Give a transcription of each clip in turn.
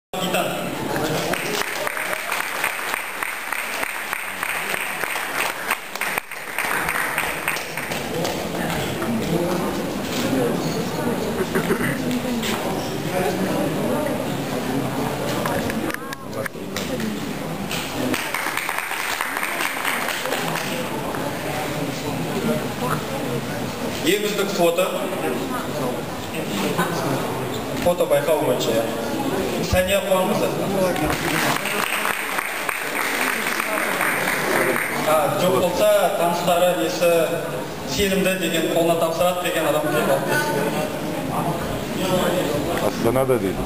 Ең үздік фото байқау бойынша. Сәния Қуанқызы. Жоқ болса, таныстары несі сенімді деген, қолына тапсырады деген адам келді. Астанада дейді.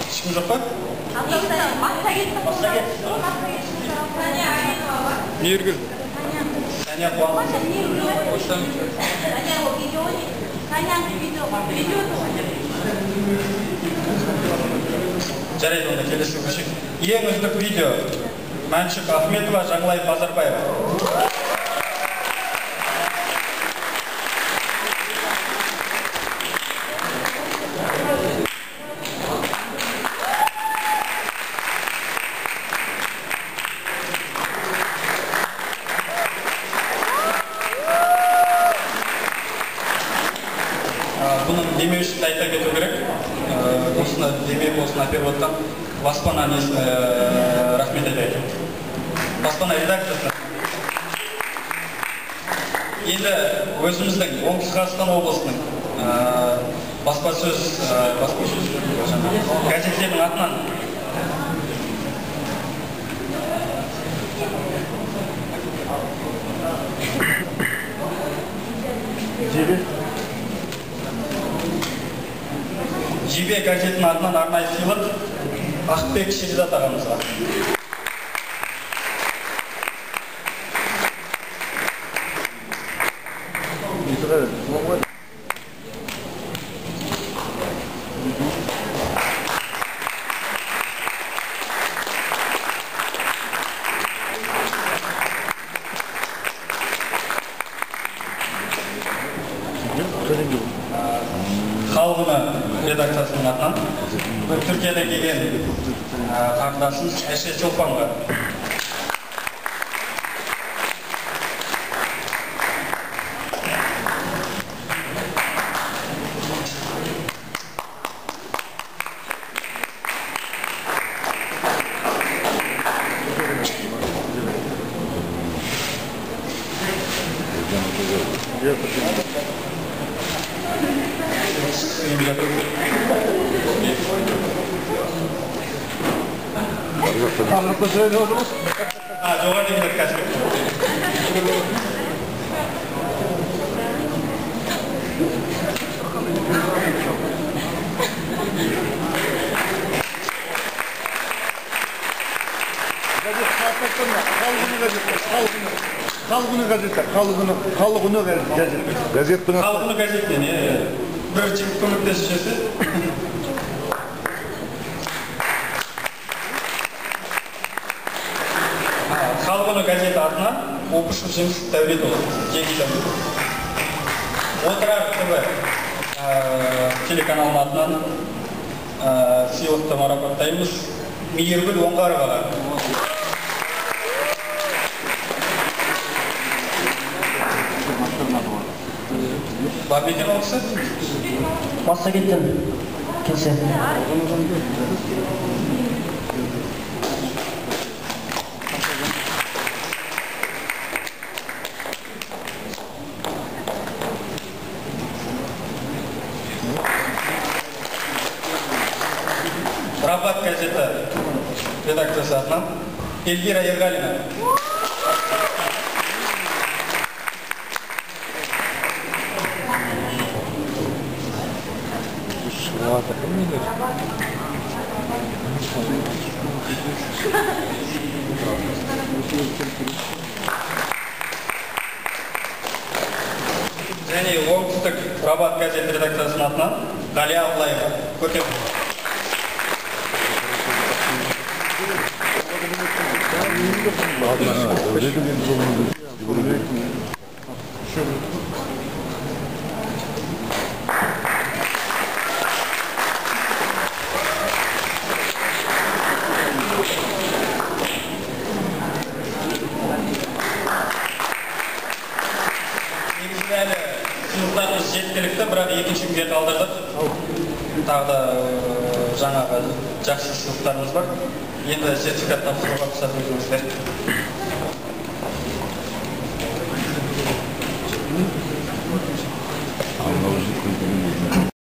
Ешкім жоқ па? Миргүл. Сәния Қуанқызы. Жарайды, онда келесі көшек. Ең үздік видео. Мәншік Ахметова, Жаңылай Базарбаев. Бұның демеушісін айта кету керек. Осыны демек осыны әперіп отқан баспана несіне рахмет айтайын. Баспана редакциясы. Енді өзіміздің Оңтүстік Қазақстан облысының баспасөз газеттерінің атынан Жебе газетінің атынан арнайы сыйлық Ақбек Шеризат ағамызға. Қалғыны редакциясының атынан Түркияда келген қарындасымыз Әше Чолпанға. Жоғар деңгейлі кәсіп. Қалғыны газеттен бір жігіт көмектесушісі. Қалғыны газеті атынан Опышев Жеңіс Дәулетұлы жеңілдім. Отырар ТВ телеканалының атынан сыйлықты марапаттаймыз. Мейіргүл Оңғароваға. Бар бекен олысы? Баса кеттім. Келсе. Рабат газеті редакциясы атынан Эльвира Ергалина. Және оңтүстік Рабат газеті редакциясының атынан Ғалия Абылаева. Көркем. жеткілікті, бірақ екінші күнге қалдырдық. Тағы да жаңағы жақсы сыйлықтарымыз бар. Енді сертификат тапсыруға рұқсат етіңіздер.